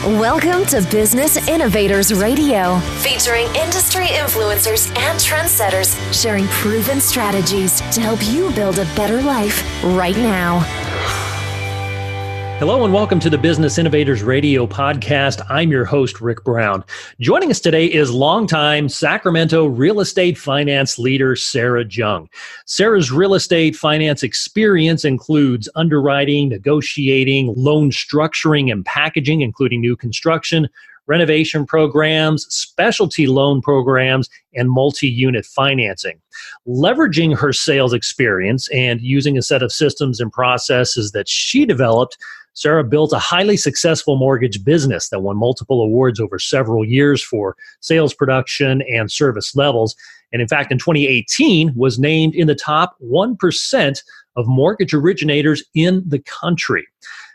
Welcome to Business Innovators Radio, featuring industry influencers and trendsetters sharing proven strategies to help you build a better life right now. Hello and welcome to the Business Innovators Radio Podcast. I'm your host, Rick Brown. Joining us today is longtime Sacramento real estate finance leader, Sara Jung. Sara's real estate finance experience includes underwriting, negotiating, loan structuring and packaging, including new construction, renovation programs, specialty loan programs, and multi-unit financing. Leveraging her sales experience and using a set of systems and processes that she developed, Sara built a highly successful mortgage business that won multiple awards over several years for sales production and service levels. And in fact, in 2018, was named in the top 1% of mortgage originators in the country.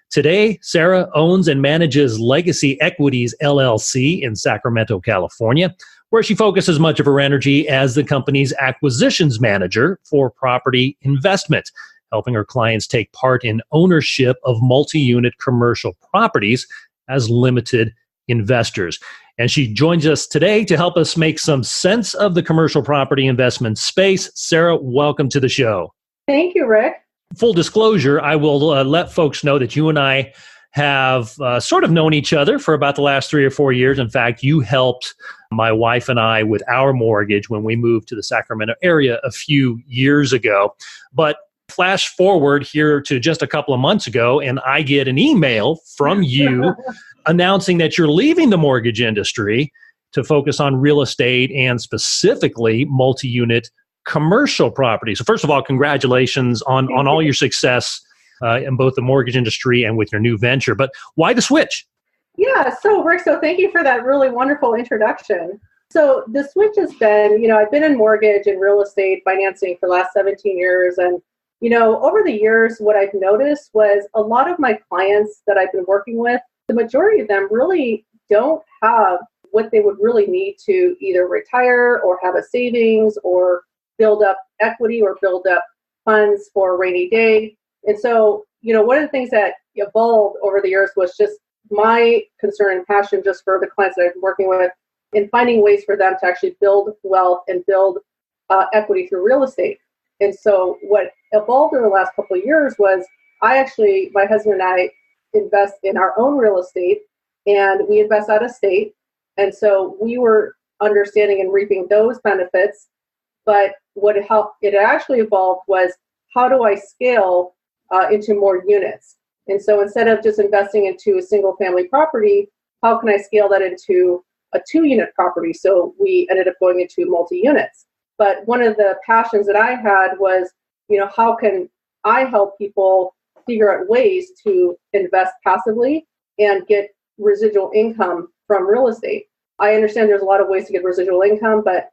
Today, Sara owns and manages Legacy Equities LLC in Sacramento, California, where she focuses much of her energy as the company's acquisitions manager for property investment, helping her clients take part in ownership of multi-unit commercial properties as limited investors. And she joins us today to help us make some sense of the commercial property investment space. Sara, welcome to the show. Thank you, Rick. Full disclosure, I will let folks know that you and I have sort of known each other for about the last 3 or 4 years. In fact, you helped my wife and I with our mortgage when we moved to the Sacramento area a few years ago. But flash forward here to just a couple of months ago, and I get an email from you announcing that you're leaving the mortgage industry to focus on real estate and specifically multi-unit commercial property. So first of all, congratulations on all your success in both the mortgage industry and with your new venture. But why the switch? Yeah, so Rick, thank you for that really wonderful introduction. So the switch has been, I've been in mortgage and real estate financing for the last 17 years. And, over the years, what I've noticed was a lot of my clients that I've been working with, the majority of them really don't have what they would really need to either retire or have a savings or build up equity or build up funds for a rainy day. And so, one of the things that evolved over the years was just my concern and passion just for the clients that I've been working with in finding ways for them to actually build wealth and build equity through real estate. And so what evolved in the last couple of years was my husband and I invest in our own real estate and we invest out of state. And so we were understanding and reaping those benefits. But how it actually evolved was, how do I scale into more units? And so instead of just investing into a single family property, how can I scale that into a 2-unit property? So we ended up going into multi-units. But one of the passions that I had was, how can I help people figure out ways to invest passively and get residual income from real estate? I understand there's a lot of ways to get residual income, but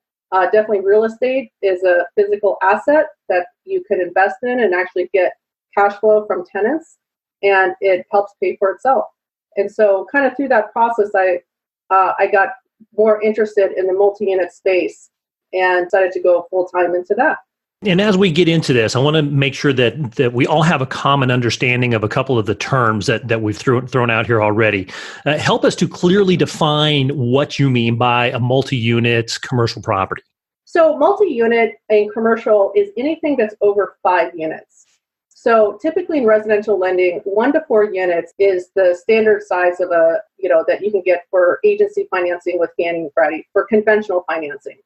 definitely real estate is a physical asset that you can invest in and actually get cash flow from tenants, and it helps pay for itself. And so kind of through that process, I got more interested in the multi-unit space and decided to go full-time into that. And as we get into this, I want to make sure that we all have a common understanding of a couple of the terms that we've thrown out here already. Help us to clearly define what you mean by a multi-unit commercial property. So multi-unit in commercial is anything that's over 5 units. So typically in residential lending, 1 to 4 units is the standard size of that you can get for agency financing with Fannie and Freddie for conventional financing.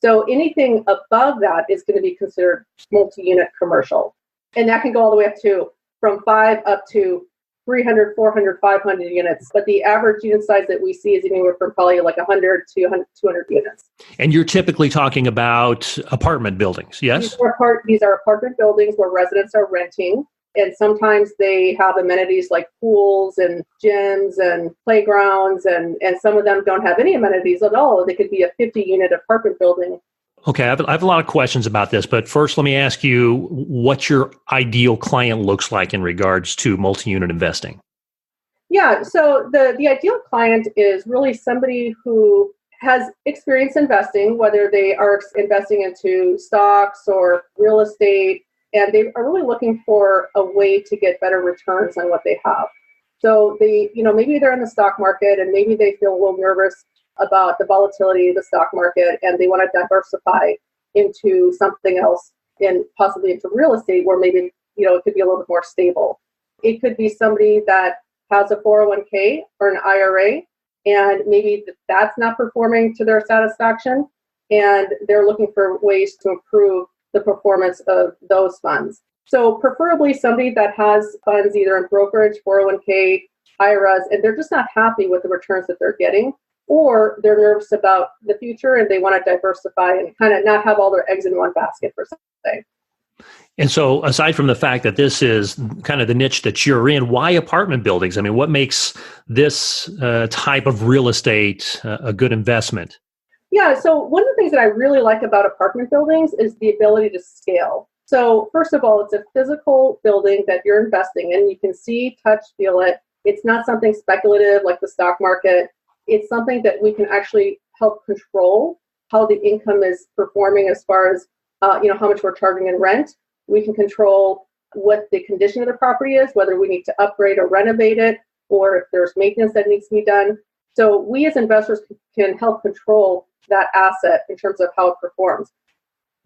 So anything above that is going to be considered multi-unit commercial. And that can go all the way up to from 5 up to 300, 400, 500 units. But the average unit size that we see is anywhere from probably like 100 to 200 units. And you're typically talking about apartment buildings, yes? These are apartment buildings where residents are renting. And sometimes they have amenities like pools and gyms and playgrounds, and some of them don't have any amenities at all. They could be a 50-unit apartment building. Okay, I have a lot of questions about this, but first let me ask you what your ideal client looks like in regards to multi-unit investing. Yeah, so the ideal client is really somebody who has experience investing, whether they are investing into stocks or real estate, and they are really looking for a way to get better returns on what they have. So maybe they're in the stock market and maybe they feel a little nervous about the volatility of the stock market and they want to diversify into something else and possibly into real estate where maybe, it could be a little bit more stable. It could be somebody that has a 401k or an IRA and maybe that's not performing to their satisfaction and they're looking for ways to improve the performance of those funds. So preferably somebody that has funds either in brokerage, 401k, IRAs, and they're just not happy with the returns that they're getting, or they're nervous about the future and they want to diversify and kind of not have all their eggs in one basket per se. And so aside from the fact that this is kind of the niche that you're in, why apartment buildings? I mean, what makes this type of real estate a good investment? Yeah, so one of the things that I really like about apartment buildings is the ability to scale. So first of all, it's a physical building that you're investing in. You can see, touch, feel it. It's not something speculative like the stock market. It's something that we can actually help control how the income is performing as far as how much we're charging in rent. We can control what the condition of the property is, whether we need to upgrade or renovate it, or if there's maintenance that needs to be done. So we as investors can help control that asset in terms of how it performs.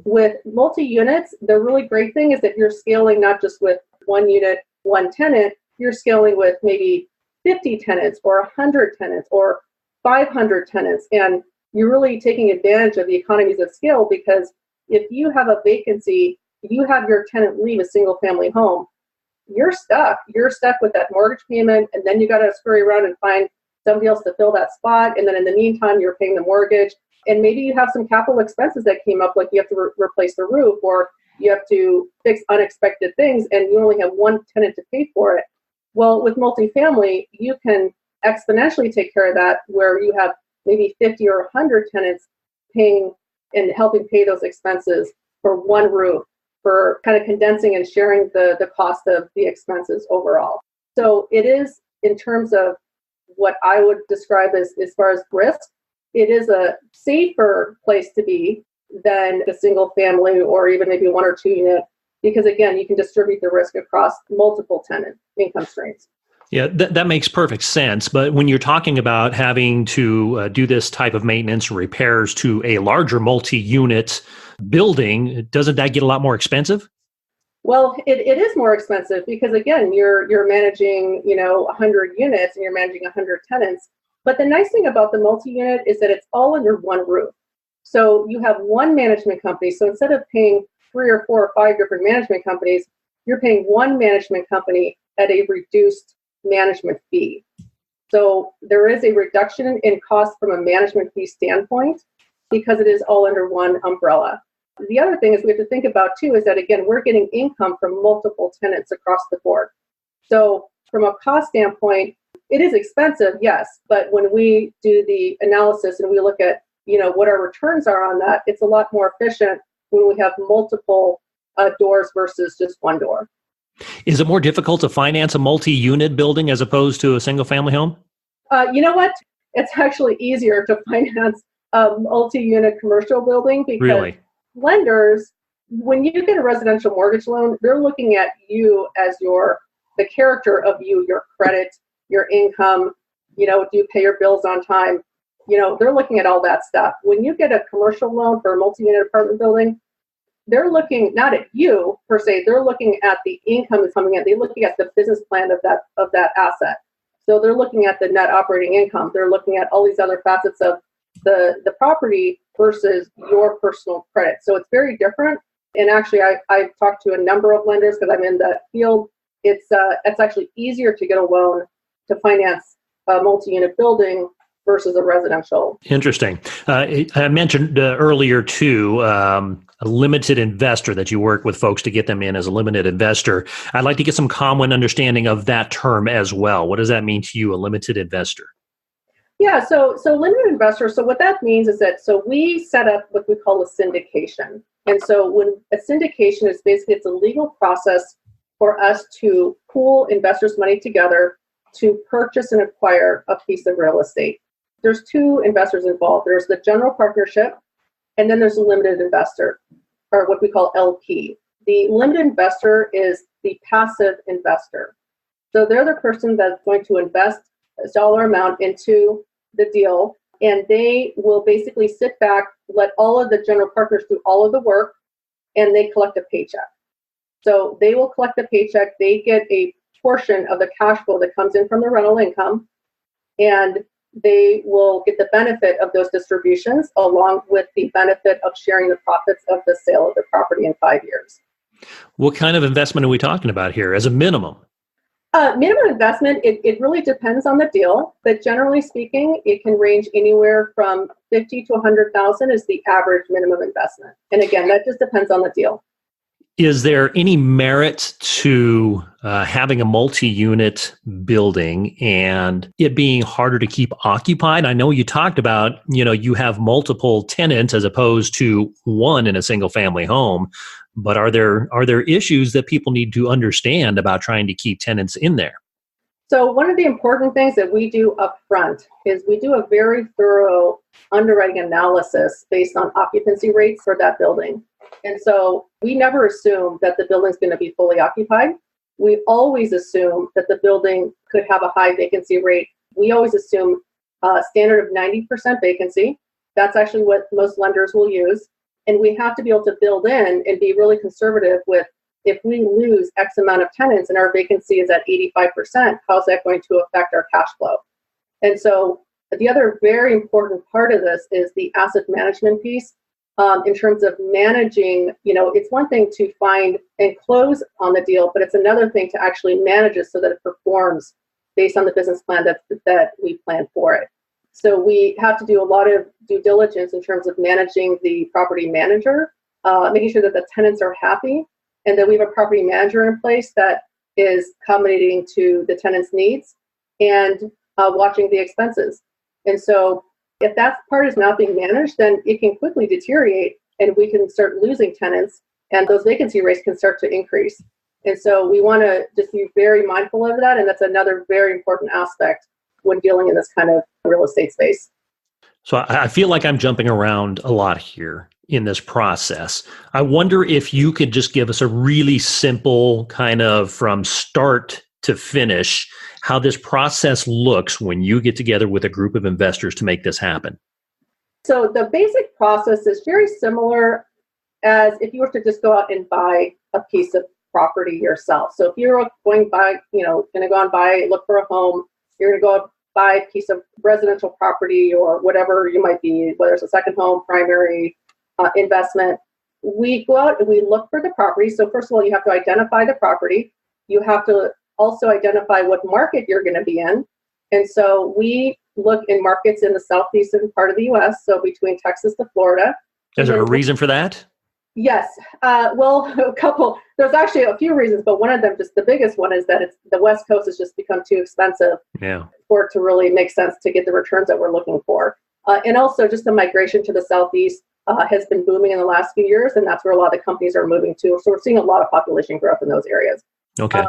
With multi-units, the really great thing is that you're scaling not just with one unit, one tenant, you're scaling with maybe 50 tenants or 100 tenants or 500 tenants. And you're really taking advantage of the economies of scale because if you have a vacancy, you have your tenant leave a single family home, you're stuck. You're stuck with that mortgage payment and then you got to scurry around and find somebody else to fill that spot. And then in the meantime, you're paying the mortgage. And maybe you have some capital expenses that came up, like you have to replace the roof or you have to fix unexpected things and you only have one tenant to pay for it. Well, with multifamily, you can exponentially take care of that where you have maybe 50 or 100 tenants paying and helping pay those expenses for one roof, for kind of condensing and sharing the cost of the expenses overall. So it is, in terms of what I would describe as far as risk, it is a safer place to be than a single family or even maybe one or two unit, because again, you can distribute the risk across multiple tenant income streams. Yeah, that makes perfect sense. But when you're talking about having to do this type of maintenance or repairs to a larger multi-unit building, doesn't that get a lot more expensive? Well, it is more expensive because again, you're managing 100 units and you're managing 100 tenants. But the nice thing about the multi-unit is that it's all under one roof. So you have one management company. So instead of paying 3 or 4 or 5 different management companies, you're paying one management company at a reduced management fee. So there is a reduction in cost from a management fee standpoint because it is all under one umbrella. The other thing is we have to think about too is that again, we're getting income from multiple tenants across the board. So from a cost standpoint, it is expensive, yes, but when we do the analysis and we look at, what our returns are on that, it's a lot more efficient when we have multiple doors versus just one door. Is it more difficult to finance a multi-unit building as opposed to a single-family home? You know what? It's actually easier to finance a multi-unit commercial building because Really? Lenders, when you get a residential mortgage loan, they're looking at you as the character of you, your credit, your income, do you pay your bills on time? They're looking at all that stuff. When you get a commercial loan for a multi-unit apartment building, they're looking not at you per se, they're looking at the income that's coming in. They're looking at the business plan of that asset. So they're looking at the net operating income. They're looking at all these other facets of the property versus your personal credit. So it's very different. And actually, I've talked to a number of lenders because I'm in that field. It's actually easier to get a loan to finance a multi-unit building versus a residential. Interesting. I mentioned earlier too, a limited investor, that you work with folks to get them in as a limited investor. I'd like to get some common understanding of that term as well. What does that mean to you, a limited investor? Yeah, so limited investor, so what that means is that, we set up what we call a syndication. And so when a syndication is basically, it's a legal process for us to pool investors' money together to purchase and acquire a piece of real estate. There's 2 investors involved. There's the general partnership, and then there's a limited investor, or what we call LP. The limited investor is the passive investor. So they're the person that's going to invest a dollar amount into the deal, and they will basically sit back, let all of the general partners do all of the work, and they collect a paycheck. So they will collect the paycheck. They get a portion of the cash flow that comes in from the rental income, and they will get the benefit of those distributions along with the benefit of sharing the profits of the sale of the property in 5 years. What kind of investment are we talking about here as a minimum? Minimum investment, it really depends on the deal, but generally speaking, it can range anywhere from $50,000 to $100,000 is the average minimum investment. And again, that just depends on the deal. Is there any merit to having a multi-unit building and it being harder to keep occupied? I know you talked about, you have multiple tenants as opposed to one in a single family home, but are there issues that people need to understand about trying to keep tenants in there? So one of the important things that we do up front is we do a very thorough underwriting analysis based on occupancy rates for that building. And so we never assume that the building's going to be fully occupied. We always assume that the building could have a high vacancy rate. We always assume a standard of 90% vacancy. That's actually what most lenders will use. And we have to be able to build in and be really conservative with, if we lose X amount of tenants and our vacancy is at 85%, how's that going to affect our cash flow? And so the other very important part of this is the asset management piece. In terms of managing, it's one thing to find and close on the deal, but it's another thing to actually manage it so that it performs based on the business plan that we plan for it. So we have to do a lot of due diligence in terms of managing the property manager, making sure that the tenants are happy, and that we have a property manager in place that is accommodating to the tenants' needs and watching the expenses. And so if that part is not being managed, then it can quickly deteriorate and we can start losing tenants and those vacancy rates can start to increase. And so we want to just be very mindful of that. And that's another very important aspect when dealing in this kind of real estate space. So I feel like I'm jumping around a lot here in this process. I wonder if you could just give us a really simple kind of from start to finish, how this process looks when you get together with a group of investors to make this happen. So the basic process is very similar as if you were to just go out and buy a piece of property yourself. So if you're going by, going to go and look for a home, you're going to go out, buy a piece of residential property or whatever you might be, whether it's a second home, primary investment. We go out and we look for the property. So first of all, you have to identify the property. You have to also identify what market you're going to be in. And so we look in markets in the southeastern part of the U.S., so between Texas to Florida. Is there a reason for that? Yes. There's actually a few reasons, but one of them, just the biggest one, is that the West Coast has just become too expensive for it to really make sense to get the returns that we're looking for. And also just the migration to the Southeast has been booming in the last few years, and that's where a lot of the companies are moving to. So we're seeing a lot of population growth in those areas. Okay.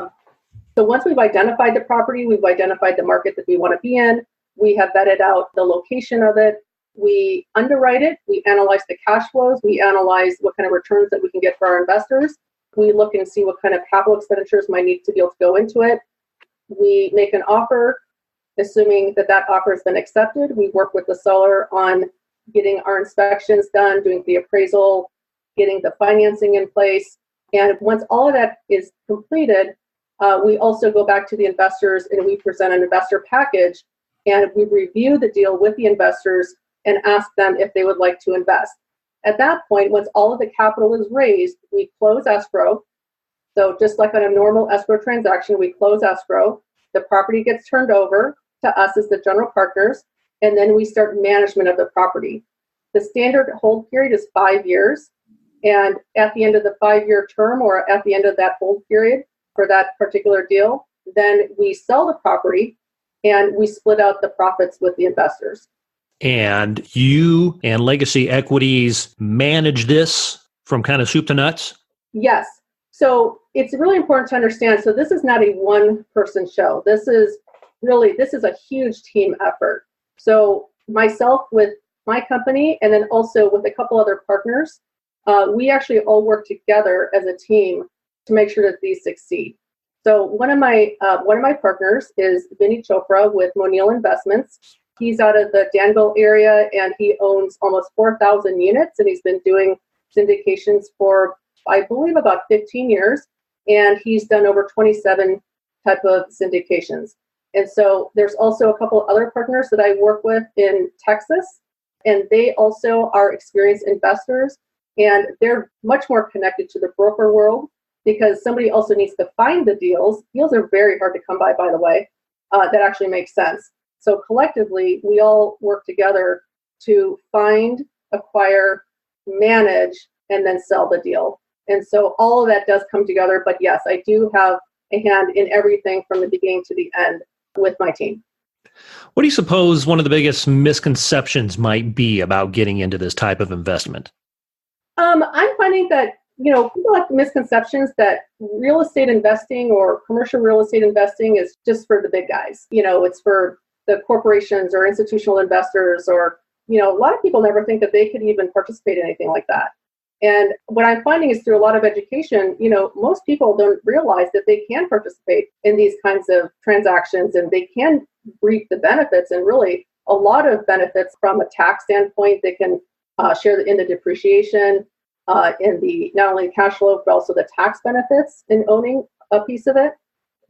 So once we've identified the property, we've identified the market that we want to be in, we have vetted out the location of it, we underwrite it, we analyze the cash flows, we analyze what kind of returns that we can get for our investors, we look and see what kind of capital expenditures might need to be able to go into it. We make an offer, assuming that offer has been accepted. We work with the seller on getting our inspections done, doing the appraisal, getting the financing in place. And once all of that is completed, we also go back to the investors and we present an investor package, and we review the deal with the investors and ask them if they would like to invest. At that point, once all of the capital is raised, we close escrow. So just like on a normal escrow transaction, we close escrow. The property gets turned over to us as the general partners, and then we start management of the property. The standard hold period is 5 years. And at the end of the 5-year term, or at the end of that hold period for that particular deal, then we sell the property and we split out the profits with the investors. And you and Legacy Equities manage this from kind of soup to nuts? Yes. So it's really important to understand. So this is not a one-person show. This is a huge team effort. So myself with my company, and then also with a couple other partners, we actually all work together as a team to make sure that these succeed. So one of my partners is Vinny Chopra with Monil Investments. He's out of the Danville area, and he owns almost 4,000 units, and he's been doing syndications for, I believe, about 15 years, and he's done over 27 type of syndications. And so there's also a couple other partners that I work with in Texas, and they also are experienced investors, and they're much more connected to the broker world because somebody also needs to find the deals. Deals are very hard to come by the way, that actually makes sense. So collectively, we all work together to find, acquire, manage, and then sell the deal. And so all of that does come together. But yes, I do have a hand in everything from the beginning to the end with my team. What do you suppose one of the biggest misconceptions might be about getting into this type of investment? I'm finding that, people have misconceptions that real estate investing or commercial real estate investing is just for the big guys. It's for the corporations or institutional investors, or, a lot of people never think that they could even participate in anything like that. And what I'm finding is through a lot of education, most people don't realize that they can participate in these kinds of transactions and they can reap the benefits, and really a lot of benefits from a tax standpoint. They can share in the depreciation, in the not only cash flow, but also the tax benefits in owning a piece of it.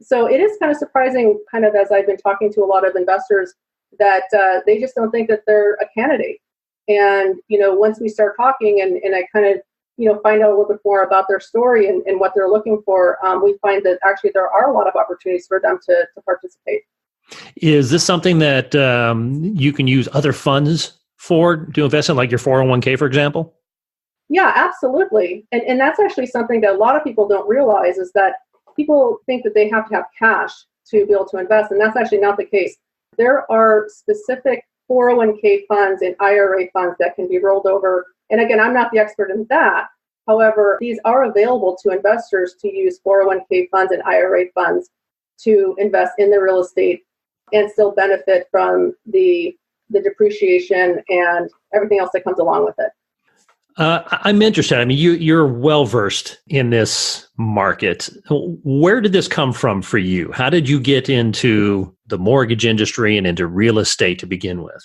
So it is kind of surprising, kind of as I've been talking to a lot of investors, that they just don't think that they're a candidate. And, once we start talking and I kind of, find out a little bit more about their story and what they're looking for, we find that actually there are a lot of opportunities for them to participate. Is this something that you can use other funds for to invest in, like your 401k, for example? Yeah, absolutely. And that's actually something that a lot of people don't realize, is that people think that they have to have cash to be able to invest, and that's actually not the case. There are specific 401k funds and IRA funds that can be rolled over. And again, I'm not the expert in that. However, these are available to investors to use 401k funds and IRA funds to invest in the real estate and still benefit from the depreciation and everything else that comes along with it. I'm interested. I mean, you're well-versed in this market. Where did this come from for you? How did you get into the mortgage industry and into real estate to begin with?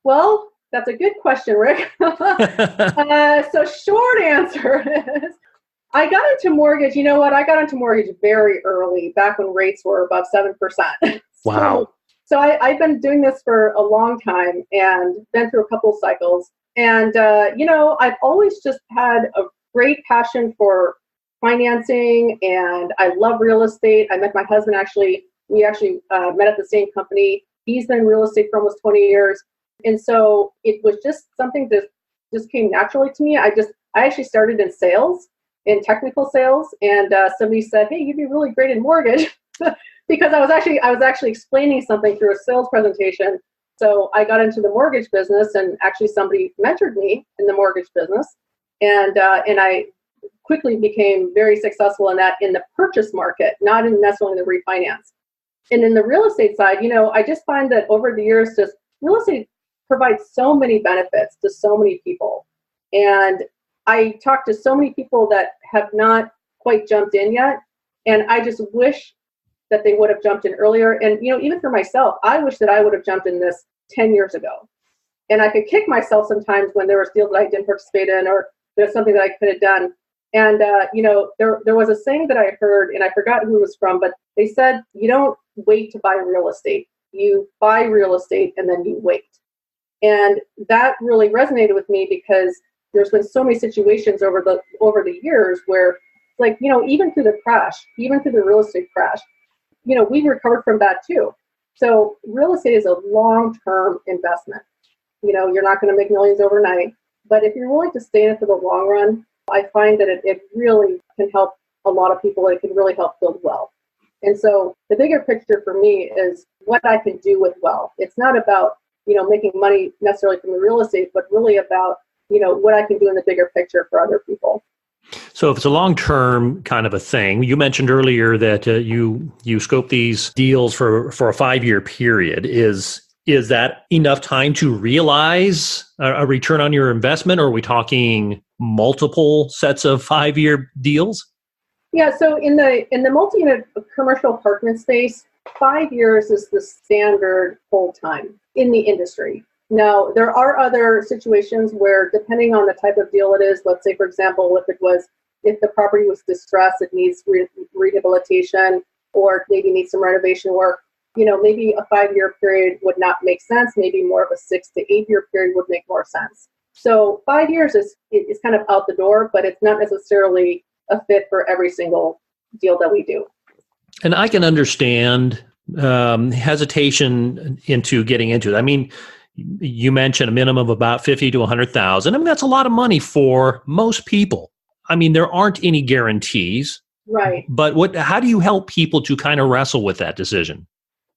Well, that's a good question, Rick. So short answer is, I got into mortgage. You know what? I got into mortgage very early, back when rates were above 7%. Wow. So I've been doing this for a long time and been through a couple cycles. And, I've always just had a great passion for financing, and I love real estate. I met my husband, we actually met at the same company. He's been in real estate for almost 20 years. And so it was just something that just came naturally to me. I actually started in sales, in technical sales. And somebody said, hey, you'd be really great in mortgage because I was actually explaining something through a sales presentation. So I got into the mortgage business, and actually somebody mentored me in the mortgage business. And I quickly became very successful in that, in the purchase market, not in necessarily the refinance. And in the real estate side, I just find that over the years, just real estate provides so many benefits to so many people. And I talk to so many people that have not quite jumped in yet. And I just wish that they would have jumped in earlier. And, even for myself, I wish that I would have jumped in this 10 years ago. And I could kick myself sometimes when there was deals that I didn't participate in, or there's something that I could have done. And, there was a saying that I heard, and I forgot who it was from, but they said, you don't wait to buy real estate. You buy real estate and then you wait. And that really resonated with me, because there's been so many situations over the years where, even through the crash, even through the real estate crash, we recovered from that too. So real estate is a long-term investment. You're not going to make millions overnight, but if you're willing to stay in it for the long run, I find that it really can help a lot of people. It can really help build wealth. And so the bigger picture for me is what I can do with wealth. It's not about, making money necessarily from the real estate, but really about, what I can do in the bigger picture for other people. So if it's a long-term kind of a thing, you mentioned earlier that you scope these deals for a 5-year period. Is that enough time to realize a return on your investment, or are we talking multiple sets of 5-year deals? Yeah, so in the multi-unit commercial apartment space, 5 years is the standard hold time in the industry. Now, there are other situations where, depending on the type of deal it is, let's say, for example, if the property was distressed, it needs rehabilitation, or maybe needs some renovation work, maybe a 5-year period would not make sense. Maybe more of a 6 to 8 year period would make more sense. So 5 years is kind of out the door, but it's not necessarily a fit for every single deal that we do. And I can understand hesitation into getting into it. I mean, you mentioned a minimum of about 50 to 100,000. I mean, that's a lot of money for most people. I mean, there aren't any guarantees. Right. But how do you help people to kind of wrestle with that decision?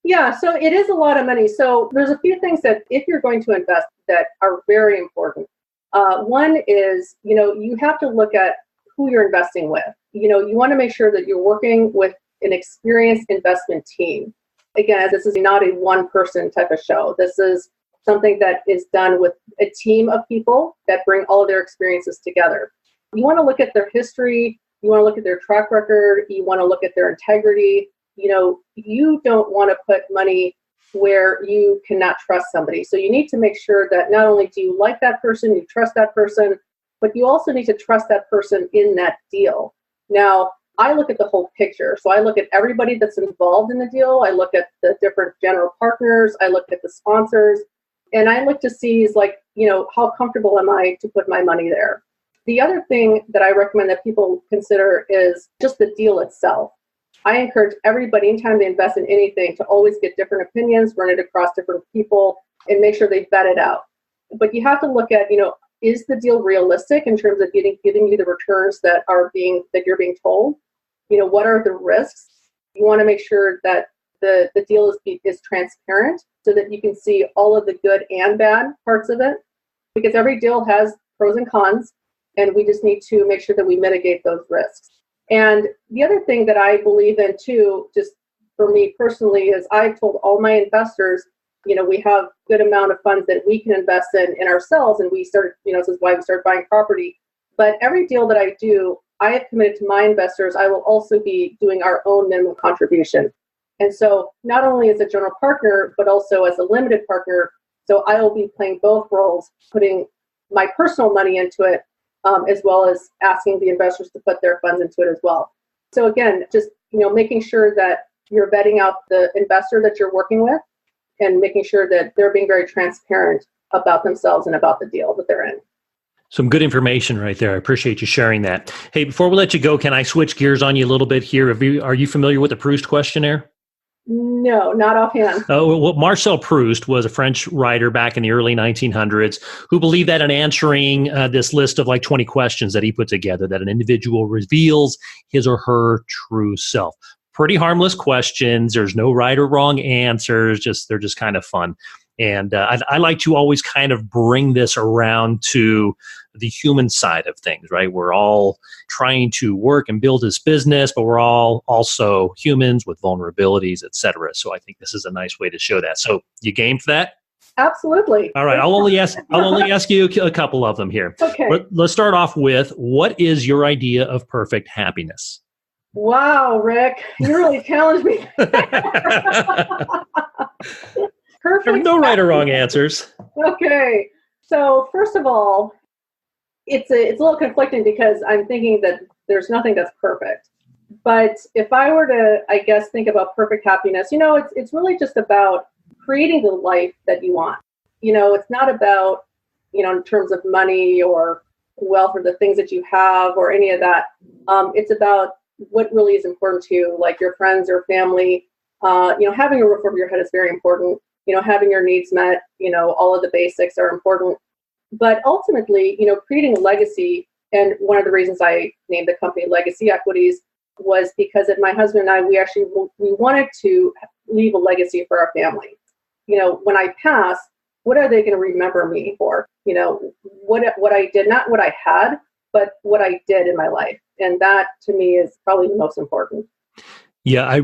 Yeah, so it is a lot of money. So there's a few things that if you're going to invest that are very important. One is, you have to look at who you're investing with. You want to make sure that you're working with an experienced investment team. Again, this is not a one-person type of show. This is something that is done with a team of people that bring all of their experiences together. You want to look at their history. You want to look at their track record. You want to look at their integrity. You don't want to put money where you cannot trust somebody. So you need to make sure that not only do you like that person, you trust that person, but you also need to trust that person in that deal. Now, I look at the whole picture. So I look at everybody that's involved in the deal. I look at the different general partners. I look at the sponsors. And I look to see how comfortable am I to put my money there? The other thing that I recommend that people consider is just the deal itself. I encourage everybody, anytime they invest in anything, to always get different opinions, run it across different people, and make sure they vet it out. But you have to look at, is the deal realistic in terms of giving you the returns that you're being told? What are the risks? You want to make sure that the deal is transparent so that you can see all of the good and bad parts of it, because every deal has pros and cons, and we just need to make sure that we mitigate those risks. And the other thing that I believe in too, just for me personally, is I've told all my investors, we have good amount of funds that we can invest in ourselves, and we started, this is why we started buying property. But every deal that I do, I have committed to my investors, I will also be doing our own minimum contribution. And so not only as a general partner, but also as a limited partner. So I will be playing both roles, putting my personal money into it, as well as asking the investors to put their funds into it as well. So again, just, making sure that you're vetting out the investor that you're working with and making sure that they're being very transparent about themselves and about the deal that they're in. Some good information right there. I appreciate you sharing that. Hey, before we let you go, can I switch gears on you a little bit here? Are you familiar with the Proust Questionnaire? No, not offhand. Oh, well, Marcel Proust was a French writer back in the early 1900s who believed that in answering this list of like 20 questions that he put together, that an individual reveals his or her true self. Pretty harmless questions. There's no right or wrong answers. They're just kind of fun. And I like to always kind of bring this around to the human side of things, right? We're all trying to work and build this business, but we're all also humans with vulnerabilities, et cetera. So I think this is a nice way to show that. So you game for that? Absolutely. All right. I'll only ask you a couple of them here. Okay. Let's start off with, what is your idea of perfect happiness? Wow, Rick, you really challenged me. Perfect. No right or wrong answers. Okay. So first of all, it's a little conflicting because I'm thinking that there's nothing that's perfect. But if I were to, I guess, think about perfect happiness, it's really just about creating the life that you want. It's not about, in terms of money or wealth or the things that you have or any of that. It's about what really is important to you, like your friends or family. Having a roof over your head is very important. Having your needs met, all of the basics are important. But ultimately, creating a legacy, and one of the reasons I named the company Legacy Equities was because my husband and I, we wanted to leave a legacy for our family. When I pass, what are they going to remember me for? What I did, not what I had, but what I did in my life. And that to me is probably the most important. Yeah, I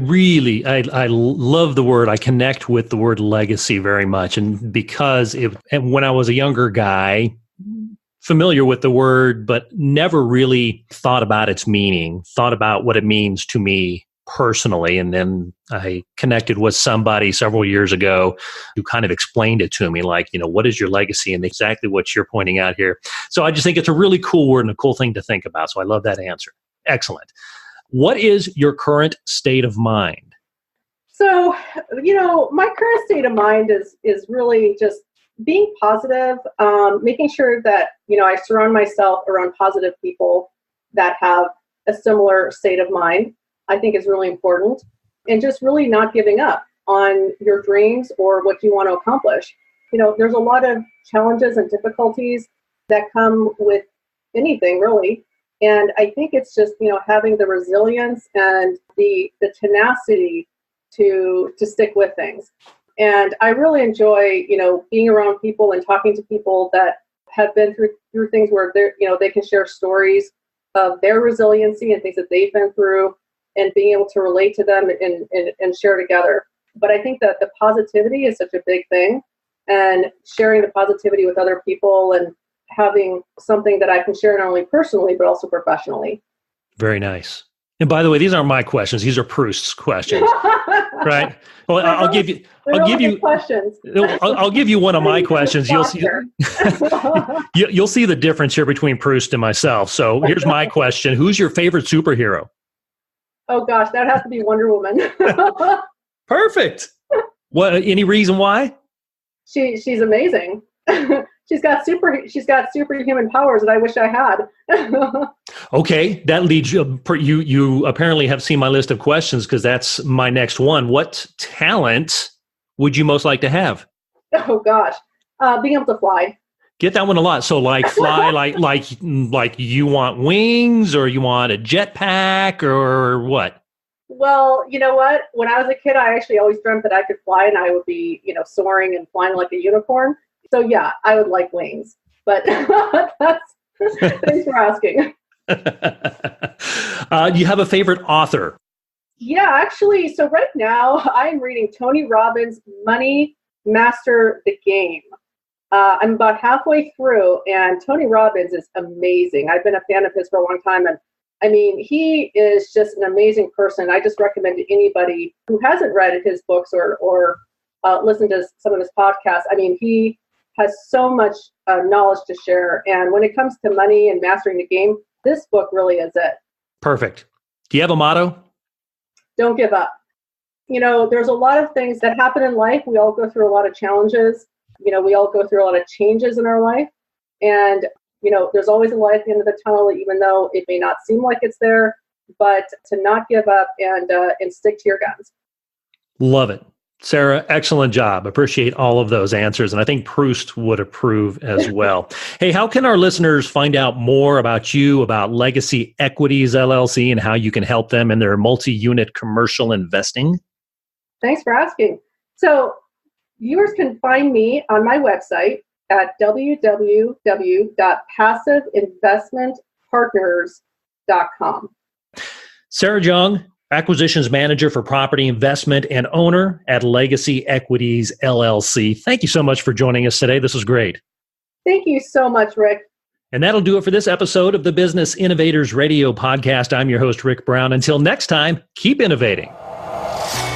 love the word. I connect with the word legacy very much. And because when I was a younger guy, familiar with the word, but never really thought about its meaning, thought about what it means to me personally. And then I connected with somebody several years ago who kind of explained it to me, like, what is your legacy? And exactly what you're pointing out here. So I just think it's a really cool word and a cool thing to think about. So I love that answer. Excellent. What is your current state of mind? So, my current state of mind is really just being positive, making sure that, I surround myself around positive people that have a similar state of mind, I think is really important. And just really not giving up on your dreams or what you want to accomplish. There's a lot of challenges and difficulties that come with anything, really. And I think it's just, having the resilience and the tenacity to stick with things. And I really enjoy, being around people and talking to people that have been through things where they can share stories of their resiliency and things that they've been through, and being able to relate to them and share together. But I think that the positivity is such a big thing, and sharing the positivity with other people and having something that I can share not only personally, but also professionally. Very nice. And by the way, these aren't my questions. These are Proust's questions, right? Well, I'll give you questions. I'll give you one of my questions. You'll see you'll see the difference here between Proust and myself. So here's my question. Who's your favorite superhero? Oh gosh, that has to be Wonder Woman. Perfect. What? Any reason why? She's amazing. She's got superhuman powers that I wish I had. Okay, that leads you apparently have seen my list of questions, because that's my next one. What talent would you most like to have? Oh gosh, being able to fly. Get that one a lot. So like fly, like you want wings, or you want a jetpack, or what? Well, you know what? When I was a kid, I actually always dreamt that I could fly, and I would be, soaring and flying like a unicorn. So yeah, I would like wings, but thanks for asking. Do you have a favorite author? Yeah, actually. So right now I'm reading Tony Robbins' Money Master the Game. I'm about halfway through, and Tony Robbins is amazing. I've been a fan of his for a long time. And I mean, he is just an amazing person. I just recommend to anybody who hasn't read his books or listened to some of his podcasts. I mean, he has so much knowledge to share. And when it comes to money and mastering the game, this book really is it. Perfect. Do you have a motto? Don't give up. There's a lot of things that happen in life. We all go through a lot of challenges. We all go through a lot of changes in our life. And, there's always a light at the end of the tunnel, even though it may not seem like it's there, but to not give up and stick to your guns. Love it. Sara, excellent job. Appreciate all of those answers. And I think Proust would approve as well. Hey, how can our listeners find out more about you, about Legacy Equities LLC, and how you can help them in their multi-unit commercial investing? Thanks for asking. So viewers can find me on my website at www.passiveinvestmentpartners.com. Sara Jung, Acquisitions Manager for Property Investment and Owner at Legacy Equities LLC. Thank you so much for joining us today. This was great. Thank you so much, Rick. And that'll do it for this episode of the Business Innovators Radio Podcast. I'm your host, Rick Brown. Until next time, keep innovating.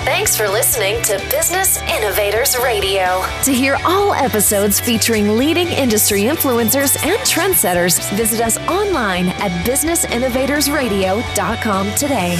Thanks for listening to Business Innovators Radio. To hear all episodes featuring leading industry influencers and trendsetters, visit us online at businessinnovatorsradio.com today.